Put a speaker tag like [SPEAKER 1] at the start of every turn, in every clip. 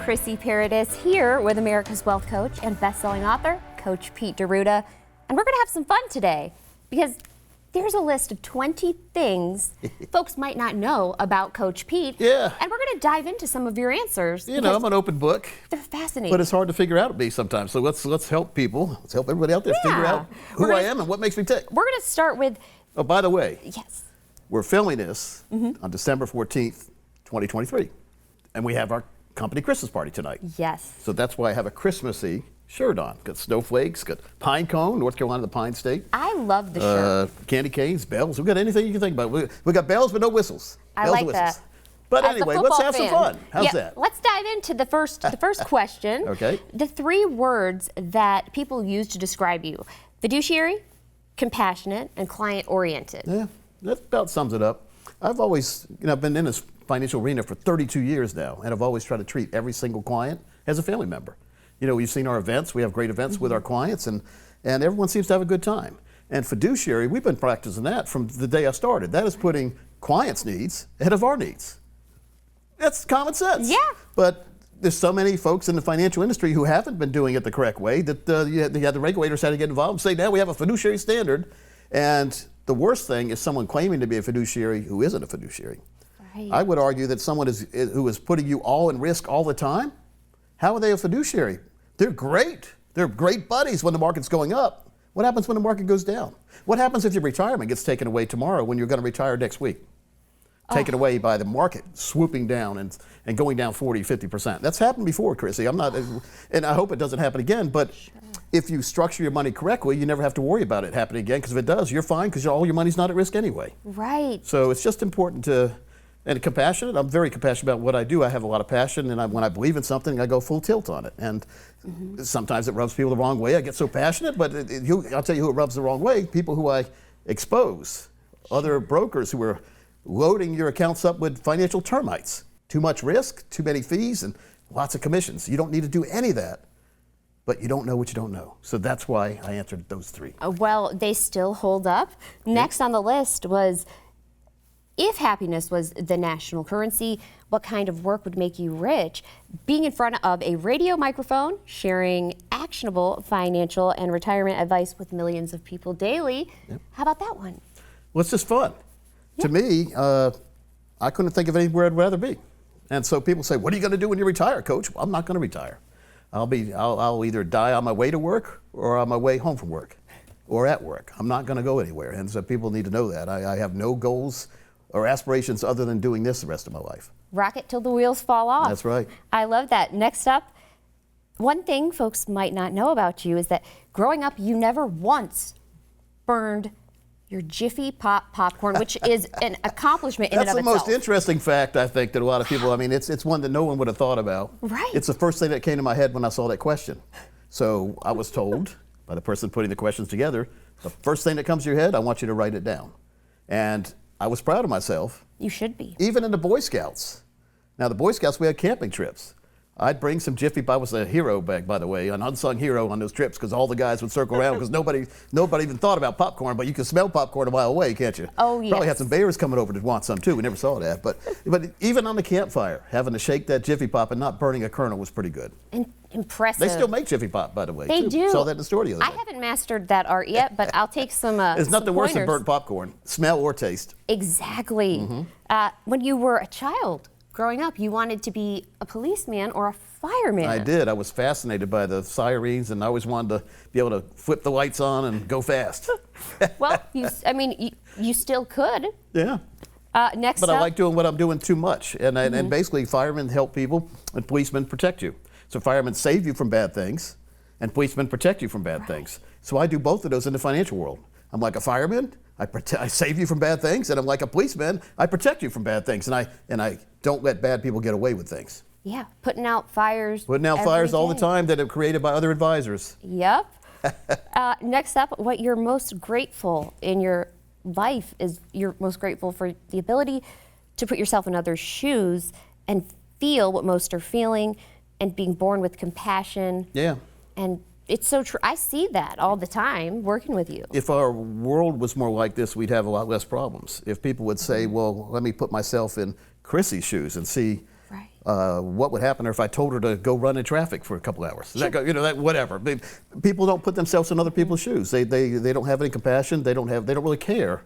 [SPEAKER 1] Chrissy Paradis here with America's Wealth Coach and best-selling author, Coach Pete D'Arruda. And we're going to have some fun today because there's a list of 20 things folks might not know about Coach Pete.
[SPEAKER 2] Yeah.
[SPEAKER 1] And we're going to dive into some of your answers.
[SPEAKER 2] You know, I'm an open book.
[SPEAKER 1] They're fascinating.
[SPEAKER 2] But it's hard to figure out to be sometimes. So let's help people. Let's help everybody out there figure out who I am and what makes me tick.
[SPEAKER 1] We're going to start with...
[SPEAKER 2] Oh, by the way.
[SPEAKER 1] Yes.
[SPEAKER 2] We're filming this on December 14th, 2023. And we have our company Christmas party tonight.
[SPEAKER 1] Yes.
[SPEAKER 2] So that's why I have a Christmassy shirt on. Got snowflakes, got pine cone, North Carolina, the Pine State.
[SPEAKER 1] I love the shirt.
[SPEAKER 2] Candy canes, bells. We've got anything you can think about. We got bells, but no whistles.
[SPEAKER 1] I
[SPEAKER 2] bells
[SPEAKER 1] like
[SPEAKER 2] and whistles.
[SPEAKER 1] that.
[SPEAKER 2] But
[SPEAKER 1] As
[SPEAKER 2] anyway,
[SPEAKER 1] a
[SPEAKER 2] let's
[SPEAKER 1] football
[SPEAKER 2] have some
[SPEAKER 1] fan.
[SPEAKER 2] fun. How's that?
[SPEAKER 1] Let's dive into the first question.
[SPEAKER 2] Okay.
[SPEAKER 1] The 3 words that people use to describe you: fiduciary, compassionate, and client-oriented.
[SPEAKER 2] Yeah, that about sums it up. I've always, I've been in this financial arena for 32 years now, and I've always tried to treat every single client as a family member. You know, we've seen our events. We have great events with our clients, and everyone seems to have a good time. And fiduciary, we've been practicing that from the day I started. That is putting clients' needs ahead of our needs. That's common sense.
[SPEAKER 1] Yeah.
[SPEAKER 2] But there's so many folks in the financial industry who haven't been doing it the correct way that the regulators had to get involved and say, now we have a fiduciary standard. And the worst thing is someone claiming to be a fiduciary who isn't a fiduciary.
[SPEAKER 1] Right.
[SPEAKER 2] I would argue that someone who is putting you all in risk all the time, how are they a fiduciary? They're great. They're great buddies when the market's going up. What happens when the market goes down? What happens if your retirement gets taken away tomorrow when you're going to retire next week? Taken away by the market, swooping down and going down 40, 50%. That's happened before, Chrissy. I'm not, and I hope it doesn't happen again, but if you structure your money correctly, you never have to worry about it happening again, because if it does, you're fine, because all your money's not at risk anyway.
[SPEAKER 1] Right.
[SPEAKER 2] So it's just important to, and compassionate. I'm very compassionate about what I do. I have a lot of passion, and when I believe in something, I go full tilt on it. And sometimes it rubs people the wrong way. I get so passionate, but I'll tell you who it rubs the wrong way: people who I expose, other brokers who are loading your accounts up with financial termites. Too much risk, too many fees, and lots of commissions. You don't need to do any of that, but you don't know what you don't know. So that's why I answered those 3.
[SPEAKER 1] Well, they still hold up. Next on the list was, if happiness was the national currency, what kind of work would make you rich? Being in front of a radio microphone, sharing actionable financial and retirement advice with millions of people daily. Yep. How about that one?
[SPEAKER 2] Well, it's just fun. Yep. To me, I couldn't think of anywhere I'd rather be. And so people say, what are you going to do when you retire, Coach? Well, I'm not going to retire. I'll either die on my way to work or on my way home from work or at work. I'm not going to go anywhere. And so people need to know that. I have no goals or aspirations other than doing this the rest of my life.
[SPEAKER 1] Rock it till the wheels fall off.
[SPEAKER 2] That's right.
[SPEAKER 1] I love that. Next up, one thing folks might not know about you is that growing up, you never once burned your Jiffy Pop popcorn, which is an accomplishment in and of itself.
[SPEAKER 2] That's the most interesting fact, I think, that a lot of people, it's one that no one would have thought about.
[SPEAKER 1] Right.
[SPEAKER 2] It's the first thing that came to my head when I saw that question. So I was told by the person putting the questions together, the first thing that comes to your head, I want you to write it down. And I was proud of myself.
[SPEAKER 1] You should be.
[SPEAKER 2] Even in the Boy Scouts. Now, the Boy Scouts, we had camping trips. I'd bring some Jiffy Pop. I was a hero back, by the way, an unsung hero on those trips, because all the guys would circle around, because nobody even thought about popcorn, but you can smell popcorn a mile away, can't you?
[SPEAKER 1] Oh, yes.
[SPEAKER 2] Probably had some bears coming over to want some, too. We never saw that. But even on the campfire, having to shake that Jiffy Pop and not burning a kernel was pretty good.
[SPEAKER 1] Impressive.
[SPEAKER 2] They still make Jiffy Pop, by the way.
[SPEAKER 1] They do.
[SPEAKER 2] Saw that in the store the other day.
[SPEAKER 1] I haven't mastered that art yet, but I'll take some
[SPEAKER 2] It's
[SPEAKER 1] some
[SPEAKER 2] nothing worse than
[SPEAKER 1] pointers.
[SPEAKER 2] burnt popcorn, smell or taste.
[SPEAKER 1] Exactly. When you were a child growing up, you wanted to be a policeman or a fireman.
[SPEAKER 2] I did. I was fascinated by the sirens, and I always wanted to be able to flip the lights on and go fast.
[SPEAKER 1] Well, you still could.
[SPEAKER 2] Yeah.
[SPEAKER 1] Next
[SPEAKER 2] But
[SPEAKER 1] up,
[SPEAKER 2] I like doing what I'm doing too much. And basically, firemen help people, and policemen protect you. So firemen save you from bad things, and policemen protect you from bad things. So I do both of those in the financial world. I'm like a fireman, I save you from bad things, and I'm like a policeman, I protect you from bad things, and I don't let bad people get away with things.
[SPEAKER 1] Yeah, putting out fires.
[SPEAKER 2] Putting out fires all the time that are created by other advisors.
[SPEAKER 1] Yep. Next up, what you're most grateful in your life is you're most grateful for the ability to put yourself in others' shoes and feel what most are feeling, and being born with compassion.
[SPEAKER 2] Yeah.
[SPEAKER 1] And it's so true. I see that all the time working with you.
[SPEAKER 2] If our world was more like this, we'd have a lot less problems. If people would say, well, let me put myself in Chrissy's shoes and see what would happen if I told her to go run in traffic for a couple hours? That whatever. People don't put themselves in other people's shoes. They don't have any compassion. They don't really care.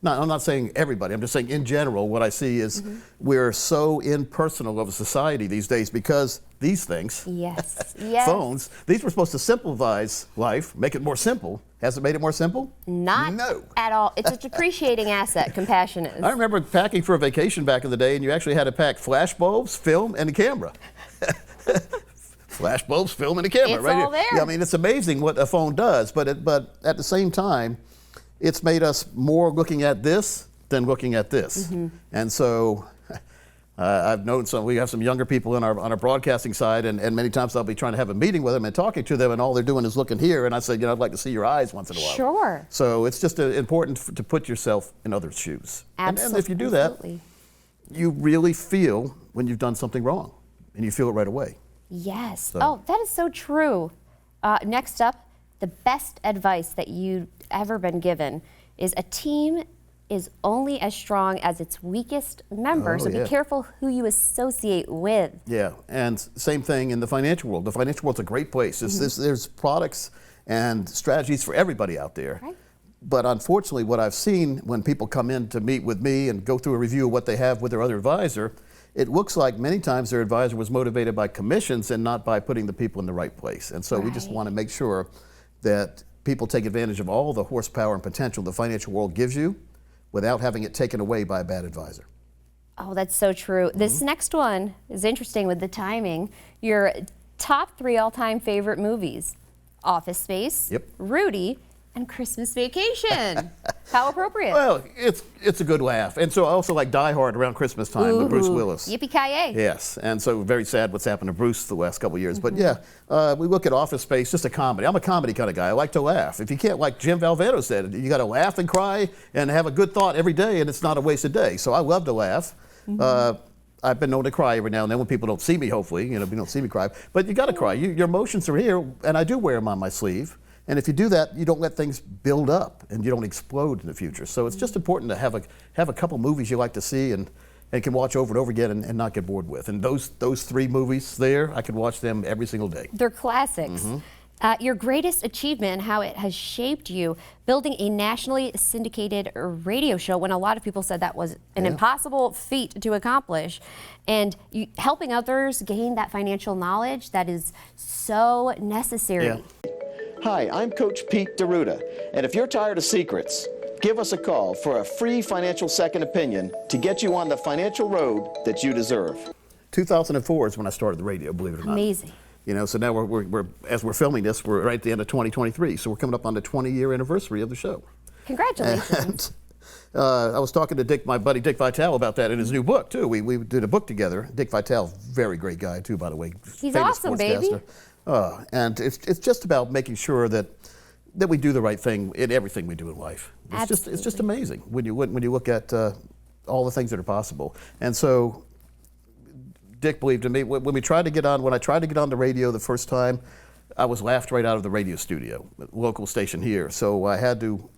[SPEAKER 2] No, I'm not saying everybody. I'm just saying in general, what I see is we're so impersonal of a society these days because these things,
[SPEAKER 1] yes.
[SPEAKER 2] phones, these were supposed to simplify life, make it more simple. Has it made it more simple?
[SPEAKER 1] Not
[SPEAKER 2] No.
[SPEAKER 1] at all. It's a depreciating asset, compassion is.
[SPEAKER 2] I remember packing for a vacation back in the day, and you actually had to pack flash bulbs, film, and a camera. Flash bulbs, film, and a camera.
[SPEAKER 1] It's
[SPEAKER 2] right
[SPEAKER 1] all
[SPEAKER 2] here.
[SPEAKER 1] there.
[SPEAKER 2] Yeah, I mean, it's amazing what a phone does, but at the same time, it's made us more looking at this than looking at this. And so I've known we have some younger people on our broadcasting side, and many times I'll be trying to have a meeting with them and talking to them, and all they're doing is looking here, and I say, I'd like to see your eyes once in a while.
[SPEAKER 1] Sure.
[SPEAKER 2] So it's just important to put yourself in others' shoes.
[SPEAKER 1] Absolutely.
[SPEAKER 2] And if you do that, you really feel when you've done something wrong, and you feel it right away.
[SPEAKER 1] Yes.
[SPEAKER 2] So.
[SPEAKER 1] Oh, that is so true. Next up, the best advice that you've ever been given is a team is only as strong as its weakest member, so be careful who you associate with.
[SPEAKER 2] Yeah, and same thing in the financial world. The financial world's a great place. There's products and strategies for everybody out there.
[SPEAKER 1] Right.
[SPEAKER 2] But unfortunately, what I've seen when people come in to meet with me and go through a review of what they have with their other advisor, it looks like many times their advisor was motivated by commissions and not by putting the people in the right place. And so we just want to make sure that people take advantage of all the horsepower and potential the financial world gives you without having it taken away by a bad advisor.
[SPEAKER 1] Oh, that's so true. This next one is interesting with the timing. Your top 3 all-time favorite movies: Office Space, Rudy, and Christmas Vacation. How appropriate.
[SPEAKER 2] Well, it's a good laugh. And so I also like Die Hard around Christmas time with Bruce Willis.
[SPEAKER 1] Yippee-ki-yay.
[SPEAKER 2] Yes, and so very sad what's happened to Bruce the last couple of years. But yeah, we look at Office Space, just a comedy. I'm a comedy kind of guy. I like to laugh. If you can't, like Jim Valvano said, you got to laugh and cry and have a good thought every day, and it's not a wasted day. So I love to laugh. I've been known to cry every now and then when people don't see me, hopefully. You don't see me cry. But you got to cry. Your emotions are here, and I do wear them on my sleeve. And if you do that, you don't let things build up and you don't explode in the future. So it's just important to have a couple movies you like to see and can watch over and over again and not get bored with. And those 3 movies there, I could watch them every single day.
[SPEAKER 1] They're classics. Your greatest achievement and how it has shaped you, building a nationally syndicated radio show when a lot of people said that was an impossible feat to accomplish, and helping others gain that financial knowledge that is so necessary.
[SPEAKER 2] Yeah. Hi, I'm Coach Pete DeRuda, and if you're tired of secrets, give us a call for a free financial second opinion to get you on the financial road that you deserve. 2004 is when I started the radio, believe it or not.
[SPEAKER 1] Amazing.
[SPEAKER 2] So now we're as we're filming this, we're right at the end of 2023, so we're coming up on the 20-year anniversary of the show.
[SPEAKER 1] Congratulations.
[SPEAKER 2] And, I was talking to my buddy Dick Vitale about that in his new book too. We did a book together. Dick Vitale, very great guy too, by the way.
[SPEAKER 1] He's
[SPEAKER 2] famous
[SPEAKER 1] awesome,
[SPEAKER 2] sportscaster.
[SPEAKER 1] baby.
[SPEAKER 2] And it's just about making sure that we do the right thing in everything we do in life. It's just amazing when you look at all the things that are possible. And so Dick believed in me. When I tried to get on the radio the first time, I was laughed right out of the radio studio, local station here. So I had to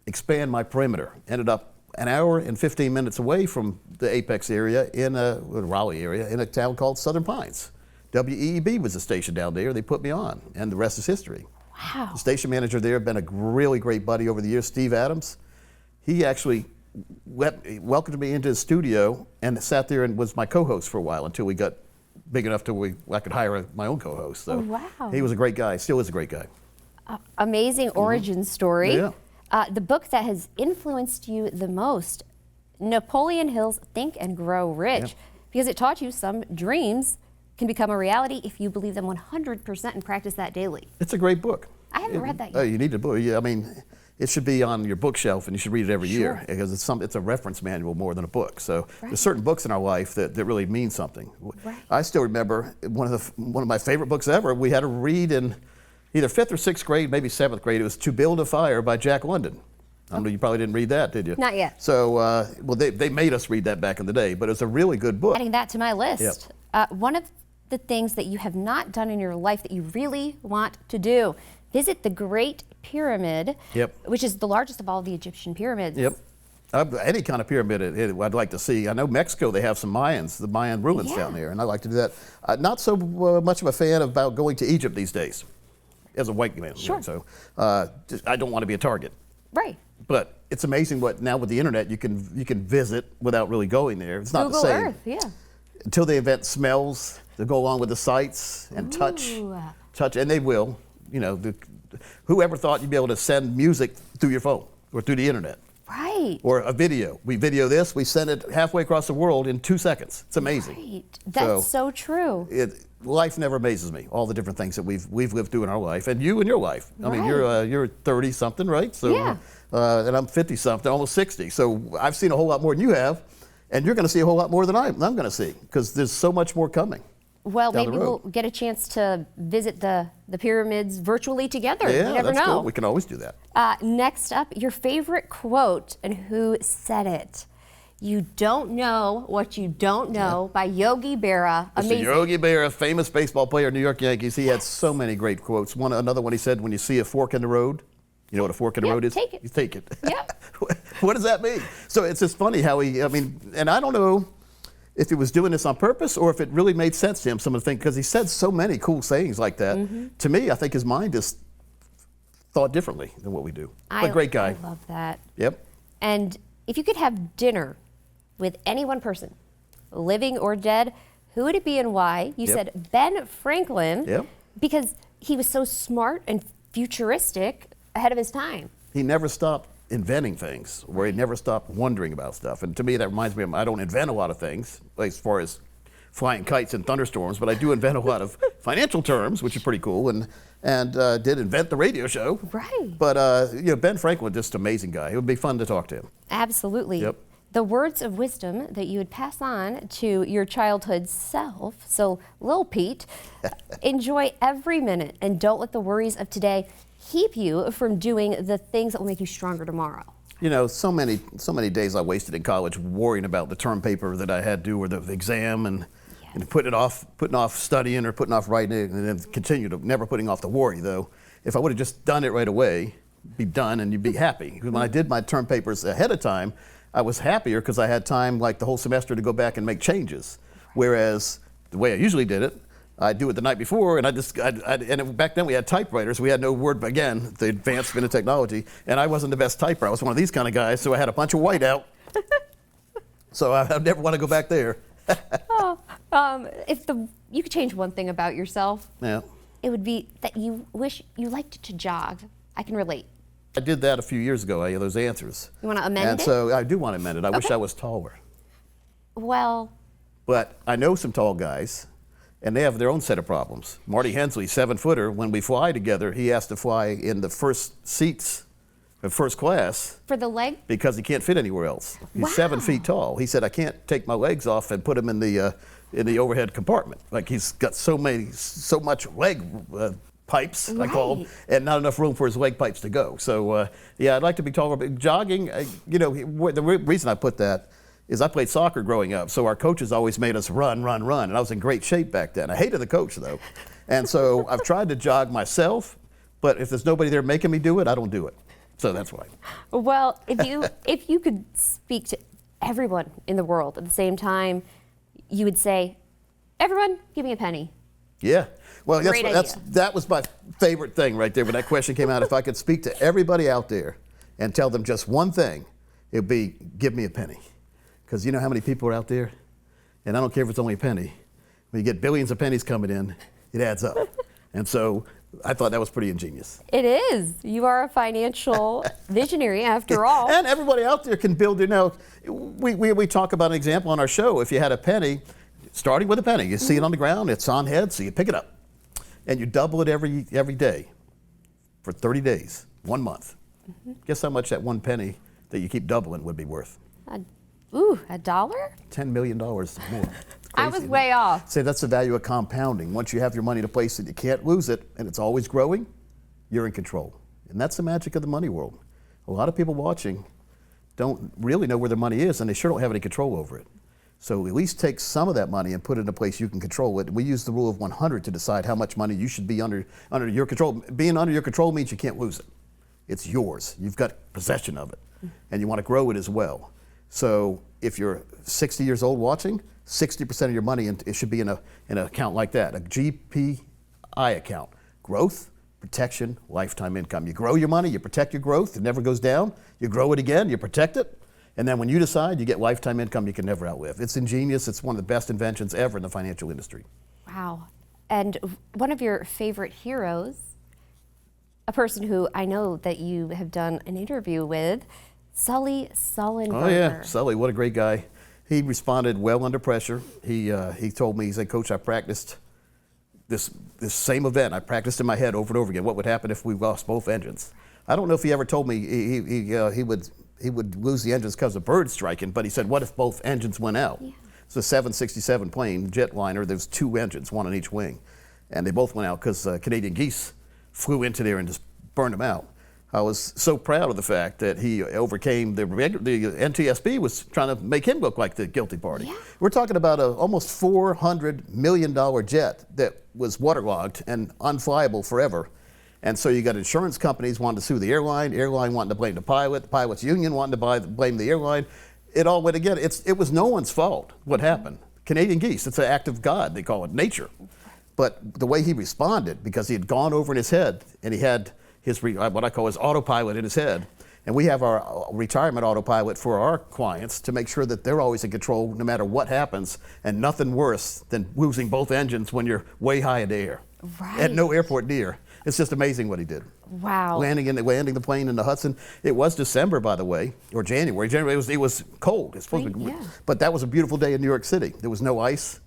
[SPEAKER 2] expand my perimeter. Ended up an hour and 15 minutes away from the Apex area Raleigh area in a town called Southern Pines. WEEB was the station down there. They put me on, and the rest is history.
[SPEAKER 1] Wow.
[SPEAKER 2] The station manager there, been a really great buddy over the years, Steve Adams. He actually welcomed me into his studio and sat there and was my co-host for a while until we got big enough to I could hire my own co-host. So
[SPEAKER 1] wow.
[SPEAKER 2] He was a great guy, still is a great guy.
[SPEAKER 1] Amazing origin story.
[SPEAKER 2] Yeah.
[SPEAKER 1] The book that has influenced you the most, Napoleon Hill's Think and Grow Rich, because it taught you some dreams can become a reality if you believe them 100% and practice that daily.
[SPEAKER 2] It's a great book.
[SPEAKER 1] I haven't read that yet.
[SPEAKER 2] Oh, you need a book. Yeah, I mean, it should be on your bookshelf, and you should read it every year because it's a reference manual more than a book. So there's certain books in our life that really mean something.
[SPEAKER 1] Right.
[SPEAKER 2] I still remember one of my favorite books ever. We had to read in either 5th or 6th grade, maybe 7th grade. It was To Build a Fire by Jack London. I know you probably didn't read that, did you?
[SPEAKER 1] Not yet.
[SPEAKER 2] So, they made us read that back in the day, but it's a really good book.
[SPEAKER 1] Adding that to my list. One of the things that you have not done in your life that you really want to do. Visit the Great Pyramid, which is the largest of all the Egyptian pyramids.
[SPEAKER 2] Any kind of pyramid I'd like to see. I know Mexico, they have some the Mayan ruins
[SPEAKER 1] Yeah.
[SPEAKER 2] down there, and I'd like to do that. Not so much of a fan about going to Egypt these days, as a white man.
[SPEAKER 1] Sure.
[SPEAKER 2] So I don't want to be a target.
[SPEAKER 1] Right.
[SPEAKER 2] But it's amazing what now with the internet you can visit without really going there. It's not
[SPEAKER 1] Google
[SPEAKER 2] the same.
[SPEAKER 1] Earth, yeah.
[SPEAKER 2] Until they invent smells to go along with the sights and touch, and they will. You know, whoever thought you'd be able to send music through your phone or through the internet?
[SPEAKER 1] Right.
[SPEAKER 2] Or a video. We video this, we send it halfway across the world in 2 seconds. It's amazing.
[SPEAKER 1] Right. That's so true.
[SPEAKER 2] Life never amazes me. All the different things that we've lived through in our life, and you in your life. I mean,
[SPEAKER 1] Right.
[SPEAKER 2] you're 30 something, right? So,
[SPEAKER 1] Yeah.
[SPEAKER 2] And I'm 50 something, almost 60. So I've seen a whole lot more than you have, and you're going to see a whole lot more than I'm going to see because there's so much more coming.
[SPEAKER 1] Well,
[SPEAKER 2] down the
[SPEAKER 1] maybe we'll
[SPEAKER 2] road.
[SPEAKER 1] get a chance to visit the pyramids virtually together.
[SPEAKER 2] Yeah,
[SPEAKER 1] You never
[SPEAKER 2] that's
[SPEAKER 1] know.
[SPEAKER 2] cool. We can always do that.
[SPEAKER 1] Next up, your favorite quote and who said it. You don't know what you don't know by Yogi Berra.
[SPEAKER 2] Mr.
[SPEAKER 1] Amazing.
[SPEAKER 2] Yogi Berra, famous baseball player, New York Yankees. He had so many great quotes. Another one he said, when you see a fork in the road, you know what a fork in the
[SPEAKER 1] Yep,
[SPEAKER 2] road is?
[SPEAKER 1] take it.
[SPEAKER 2] You take it.
[SPEAKER 1] Yep.
[SPEAKER 2] What does that mean? So it's just funny how and I don't know if he was doing this on purpose or if it really made sense to him, some of the things, because he said so many cool sayings like that.
[SPEAKER 1] Mm-hmm.
[SPEAKER 2] To me, I think his mind just thought differently than what we do. A great guy.
[SPEAKER 1] I love that.
[SPEAKER 2] Yep.
[SPEAKER 1] And if you could have dinner with any one person, living or dead, who would it be and why? You
[SPEAKER 2] Yep.
[SPEAKER 1] said Ben Franklin,
[SPEAKER 2] Yep.
[SPEAKER 1] because he was so smart and futuristic, ahead of his time.
[SPEAKER 2] He never stopped inventing things, where he never stopped wondering about stuff. And to me, that reminds me of, I don't invent a lot of things, like as far as flying kites in thunderstorms, but I do invent a lot of financial terms, which is pretty cool, and did invent the radio show.
[SPEAKER 1] Right.
[SPEAKER 2] But Ben Franklin, just an amazing guy. It would be fun to talk to him.
[SPEAKER 1] Absolutely.
[SPEAKER 2] Yep.
[SPEAKER 1] The words of wisdom that you would pass on to your childhood self. So, Lil Pete, enjoy every minute and don't let the worries of today keep you from doing the things that will make you stronger tomorrow.
[SPEAKER 2] You know, so many days I wasted in college worrying about the term paper that I had to do or the exam and putting off studying or putting off writing it, and then never putting off the worry though. If I would have just done it right away, be done and you'd be happy. Because when I did my term papers ahead of time, I was happier because I had time like the whole semester to go back and make changes. Whereas the way I usually did it, I'd do it the night before, and back then we had typewriters. We had no word, again, the advancement of technology, and I wasn't the best typer. I was one of these kind of guys, so I had a bunch of whiteout. So I never want to go back there.
[SPEAKER 1] If you could change one thing about yourself,
[SPEAKER 2] Yeah.
[SPEAKER 1] it would be that you wish you liked to jog. I can relate.
[SPEAKER 2] I did that a few years ago, those answers.
[SPEAKER 1] You want to amend
[SPEAKER 2] And
[SPEAKER 1] it?
[SPEAKER 2] so I do want to amend it. I wish
[SPEAKER 1] Okay.
[SPEAKER 2] I was taller.
[SPEAKER 1] Well,
[SPEAKER 2] But I know some tall guys, and they have their own set of problems. Marty Hensley, 7-footer, when we fly together, he has to fly in the first seats of first class
[SPEAKER 1] for the leg,
[SPEAKER 2] because he can't fit anywhere else. He's
[SPEAKER 1] Wow.
[SPEAKER 2] 7 feet tall. He said, I can't take my legs off and put them in the overhead compartment. Like he's got so much leg pipes, I call them,
[SPEAKER 1] Right.
[SPEAKER 2] and not enough room for his leg pipes to go. So I'd like to be taller. But jogging, the reason I put that is I played soccer growing up, so our coaches always made us run, and I was in great shape back then. I hated the coach though, and so I've tried to jog myself, but if there's nobody there making me do it, I don't do it. So that's why.
[SPEAKER 1] well, if you could speak to everyone in the world at the same time, you would say, everyone, give me a penny.
[SPEAKER 2] Yeah. Well,
[SPEAKER 1] Great idea.
[SPEAKER 2] that was my favorite thing right there when that question came out. If I could speak to everybody out there and tell them just one thing, it would be, give me a penny. Because you know how many people are out there? And I don't care if it's only a penny. When you get billions of pennies coming in, it adds up. And so I thought that was pretty ingenious.
[SPEAKER 1] It is. You are a financial visionary after all.
[SPEAKER 2] And everybody out there can build, we talk about an example on our show. If you had a penny, starting with a penny, you see it on the ground, it's on head, so you pick it up. And you double it every day for 30 days, 1 month. Guess how much that one penny that you keep doubling would be worth?
[SPEAKER 1] $1?
[SPEAKER 2] $10 million more.
[SPEAKER 1] I was way off.
[SPEAKER 2] Say that's the value of compounding. Once you have your money in a place that you can't lose it and it's always growing, you're in control. And that's the magic of the money world. A lot of people watching don't really know where their money is and they sure don't have any control over it. So at least take some of that money and put it in a place you can control it. We use the rule of 100 to decide how much money you should be under your control. Being under your control means you can't lose it. It's yours. You've got possession of it, and you want to grow it as well. So if you're 60 years old watching, 60% of your money it should be in an account like that, a GPI account. Growth, protection, lifetime income. You grow your money, you protect your growth, it never goes down. You grow it again, you protect it, and then when you decide, you get lifetime income you can never outlive. It's ingenious. It's one of the best inventions ever in the financial industry.
[SPEAKER 1] Wow. And one of your favorite heroes, a person who I know that you have done an interview with, Sully Sullenberger.
[SPEAKER 2] Oh yeah, Sully, what a great guy. He responded well under pressure. He told me, he said, Coach, I practiced this same event. I practiced in my head over and over again. What would happen if we lost both engines? I don't know if he ever told me he would lose the engines because of birds striking, but he said, what if both engines went out? Yeah. It's a 767 plane, jetliner. There's 2 engines, 1 on each wing. And they both went out because Canadian geese flew into there and just burned them out. I was so proud of the fact that he overcame the NTSB was trying to make him look like the guilty party. Yeah. We're talking about a almost $400 million jet that was waterlogged and unflyable forever. And so you got insurance companies wanting to sue the airline wanting to blame the pilot's union wanting to blame the airline. It all went again. It was no one's fault what happened. Canadian geese, it's an act of God, they call it nature. But the way he responded, because he had gone over in his head and he had his what I call his autopilot in his head. And we have our retirement autopilot for our clients to make sure that they're always in control no matter what happens, and nothing worse than losing both engines when you're way high in the air.
[SPEAKER 1] Right.
[SPEAKER 2] At no airport near. It's just amazing what he did.
[SPEAKER 1] Wow.
[SPEAKER 2] Landing the plane in the Hudson. It was December, by the way, or January. January it was cold. It's supposed to be,
[SPEAKER 1] yeah.
[SPEAKER 2] But that was a beautiful day in New York City. There was no ice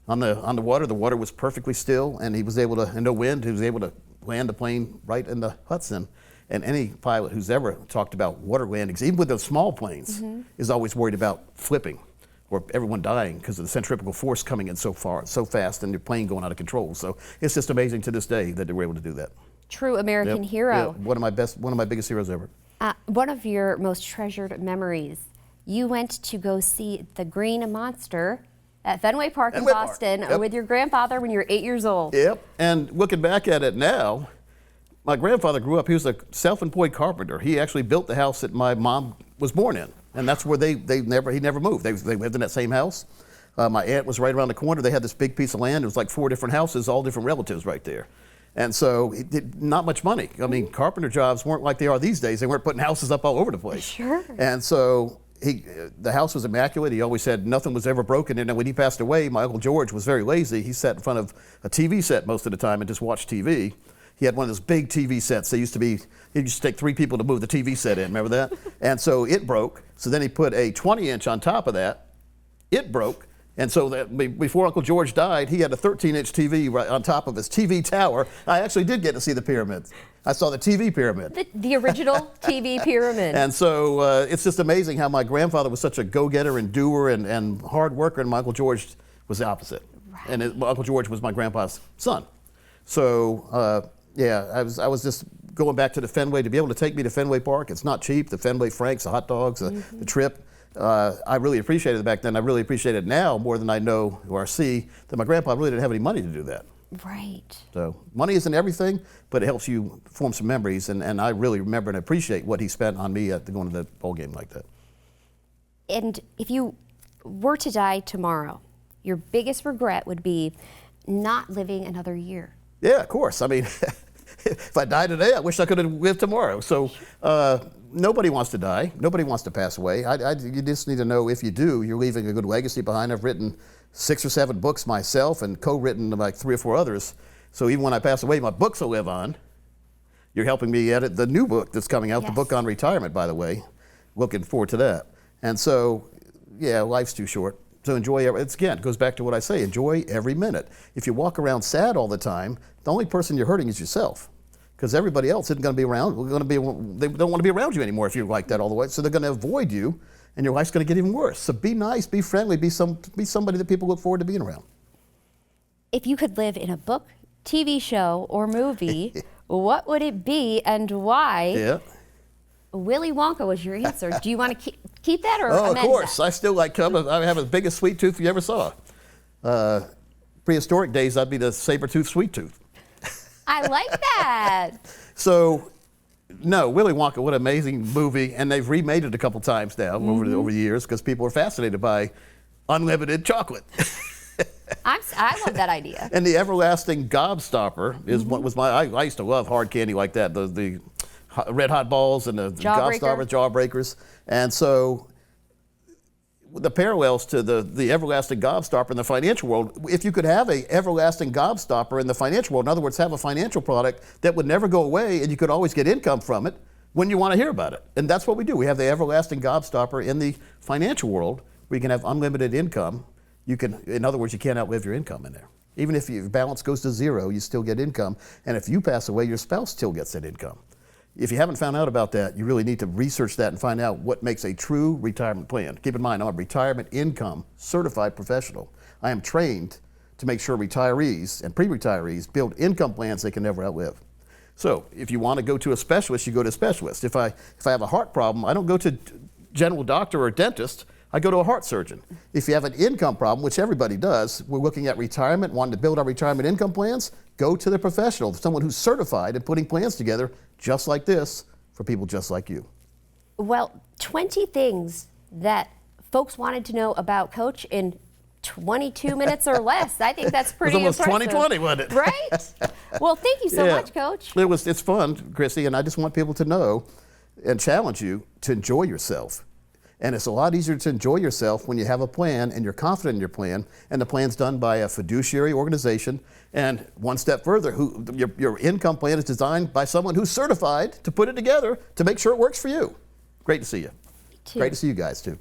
[SPEAKER 2] on the water. The water was perfectly still, and he was able to, and no wind. He was able to land the plane right in the Hudson. And any pilot who's ever talked about water landings, even with those small planes, is always worried about flipping or everyone dying because of the centrifugal force coming in so fast, and your plane going out of control. So it's just amazing to this day that they were able to do that.
[SPEAKER 1] True American hero.
[SPEAKER 2] Yeah, one of my biggest heroes ever.
[SPEAKER 1] One of your most treasured memories. You went to go see the Green Monster at Fenway Park in Boston with your grandfather when you were 8 years old.
[SPEAKER 2] Yep. And looking back at it now, my grandfather grew up. He was a self-employed carpenter. He actually built the house that my mom was born in, and that's where he never moved. They lived in that same house. My aunt was right around the corner. They had this big piece of land. It was like 4 different houses, all different relatives right there. And so not much money. I mean, carpenter jobs weren't like they are these days. They weren't putting houses up all over the place.
[SPEAKER 1] Sure.
[SPEAKER 2] And so the house was immaculate. He always said nothing was ever broken. And then when he passed away, my Uncle George was very lazy. He sat in front of a TV set most of the time and just watched TV. He had one of those big TV sets. He used to take 3 people to move the TV set in. Remember that? And so it broke. So then he put a 20-inch on top of that. It broke. And so that before Uncle George died, he had a 13-inch TV right on top of his TV tower. I actually did get to see the pyramids. I saw the TV pyramid. The
[SPEAKER 1] original TV pyramid.
[SPEAKER 2] And so it's just amazing how my grandfather was such a go-getter and doer and hard worker, and my Uncle George was the opposite. Right. And my Uncle George was my grandpa's son. So yeah, I was just going back to the Fenway to be able to take me to Fenway Park. It's not cheap. The Fenway Franks, the hot dogs, the trip. I really appreciated it back then. I really appreciate it now more than I know or see that my grandpa really didn't have any money to do that.
[SPEAKER 1] Right.
[SPEAKER 2] So money isn't everything, but it helps you form some memories. And I really remember and appreciate what he spent on me going to the bowl game like that.
[SPEAKER 1] And if you were to die tomorrow, your biggest regret would be not living another year.
[SPEAKER 2] Yeah, of course. I mean, if I die today, I wish I could have lived tomorrow. So nobody wants to die. Nobody wants to pass away. You just need to know if you do, you're leaving a good legacy behind. I've written 6 or 7 books myself and co-written like 3 or 4 others. So even when I pass away, my books will live on. You're helping me edit the new book that's coming out, the book on retirement, by the way. Looking forward to that. And so, yeah, life's too short. So enjoy it goes back to what I say, enjoy every minute. If you walk around sad all the time, the only person you're hurting is yourself. Because everybody else isn't going to be around. They don't want to be around you anymore if you're like that all the way. So they're going to avoid you, and your life's going to get even worse. So be nice, be friendly, be somebody that people look forward to being around.
[SPEAKER 1] If you could live in a book, TV show, or movie, what would it be and why?
[SPEAKER 2] Yeah.
[SPEAKER 1] Willy Wonka was your answer. Do you want to keep that or amend
[SPEAKER 2] of course.
[SPEAKER 1] that?
[SPEAKER 2] I still like I have the biggest sweet tooth you ever saw. Prehistoric days, I'd be the saber-toothed sweet tooth.
[SPEAKER 1] I like that.
[SPEAKER 2] So No, Willy Wonka, what an amazing movie, and they've remade it a couple times now over the years because people are fascinated by unlimited chocolate.
[SPEAKER 1] I love that idea.
[SPEAKER 2] And the everlasting gobstopper is what was I used to love hard candy like that, the red hot balls and the gobstopper jawbreakers. And so the parallels to the everlasting gobstopper in the financial world, if you could have a everlasting gobstopper in the financial world, in other words, have a financial product that would never go away and you could always get income from it when you want to hear about it. And that's what we do. We have the everlasting gobstopper in the financial world where you can have unlimited income. You can, in other words, you can't outlive your income in there. Even if your balance goes to zero, you still get income. And if you pass away, your spouse still gets that income. If you haven't found out about that, you really need to research that and find out what makes a true retirement plan. Keep in mind, I'm a retirement income certified professional. I am trained to make sure retirees and pre-retirees build income plans they can never outlive. So if you want to go to a specialist, you go to a specialist. If I have a heart problem, I don't go to general doctor or dentist. I go to a heart surgeon. If you have an income problem, which everybody does, we're looking at retirement, wanting to build our retirement income plans, go to the professional, someone who's certified in putting plans together just like this for people just like you.
[SPEAKER 1] Well, 20 things that folks wanted to know about Coach in 22 minutes or less. I think that's pretty impressive.
[SPEAKER 2] It was almost 2020, wasn't it?
[SPEAKER 1] Right? Well, thank you so much, Coach.
[SPEAKER 2] It's fun, Chrissy, and I just want people to know and challenge you to enjoy yourself. And it's a lot easier to enjoy yourself when you have a plan and you're confident in your plan, and the plan's done by a fiduciary organization. And one step further, your income plan is designed by someone who's certified to put it together to make sure it works for you. Great to see you.
[SPEAKER 1] Me too.
[SPEAKER 2] Great to see you guys, too.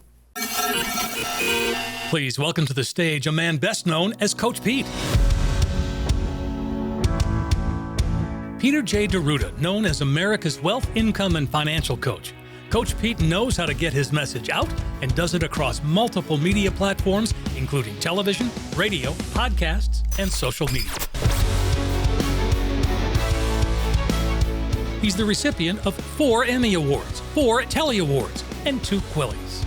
[SPEAKER 3] Please welcome to the stage a man best known as Coach Pete. Peter J. DeRuda, known as America's wealth, income, and financial coach. Coach Pete knows how to get his message out and does it across multiple media platforms, including television, radio, podcasts, and social media. He's the recipient of 4 Emmy Awards, 4 Telly Awards, and 2 Quillies.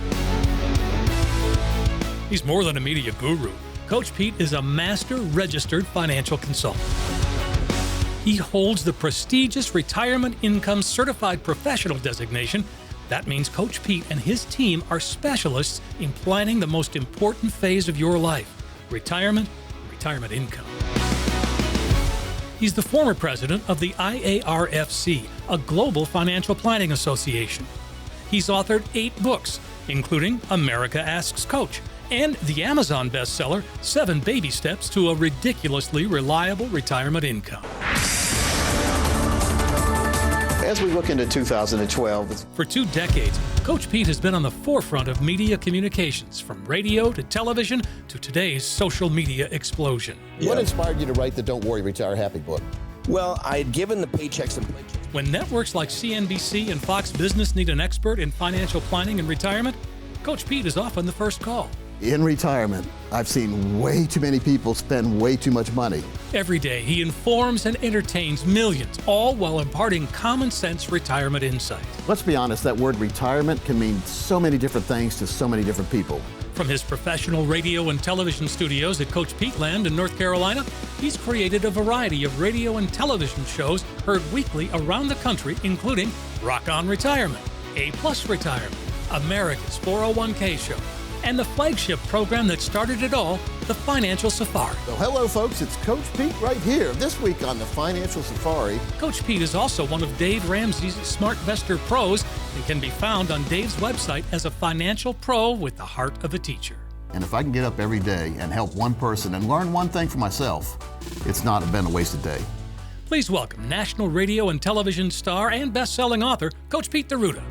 [SPEAKER 3] He's more than a media guru. Coach Pete is a master registered financial consultant. He holds the prestigious Retirement Income Certified Professional designation. That means Coach Pete and his team are specialists in planning the most important phase of your life, retirement income. He's the former president of the IARFC, a global financial planning association. He's authored 8 books, including America Asks Coach and the Amazon bestseller, 7 Baby Steps to a Ridiculously Reliable Retirement Income.
[SPEAKER 4] As we look into 2012,
[SPEAKER 3] for 2 decades, Coach Pete has been on the forefront of media communications, from radio to television to today's social media explosion.
[SPEAKER 2] What inspired you to write the Don't Worry, Retire Happy book?
[SPEAKER 4] well, I had given the paychecks and paychecks.
[SPEAKER 3] When networks like CNBC and Fox Business need an expert in financial planning and retirement, Coach Pete is often the first call.
[SPEAKER 2] In retirement, I've seen way too many people spend way too much money.
[SPEAKER 3] Every day, he informs and entertains millions, all while imparting common sense retirement insight.
[SPEAKER 2] Let's be honest, that word retirement can mean so many different things to so many different people.
[SPEAKER 3] From his professional radio and television studios at Coach Pete Land in North Carolina, he's created a variety of radio and television shows heard weekly around the country, including Rock On Retirement, A+ Retirement, America's 401k Show, and the flagship program that started it all, The Financial Safari.
[SPEAKER 2] So hello folks, it's Coach Pete right here this week on The Financial Safari.
[SPEAKER 3] Coach Pete is also one of Dave Ramsey's Smart Investor Pros and can be found on Dave's website as a financial pro with the heart of a teacher.
[SPEAKER 2] And if I can get up every day and help one person and learn one thing for myself, it's not been a wasted day.
[SPEAKER 3] Please welcome national radio and television star and best-selling author, Coach Pete DeRuda.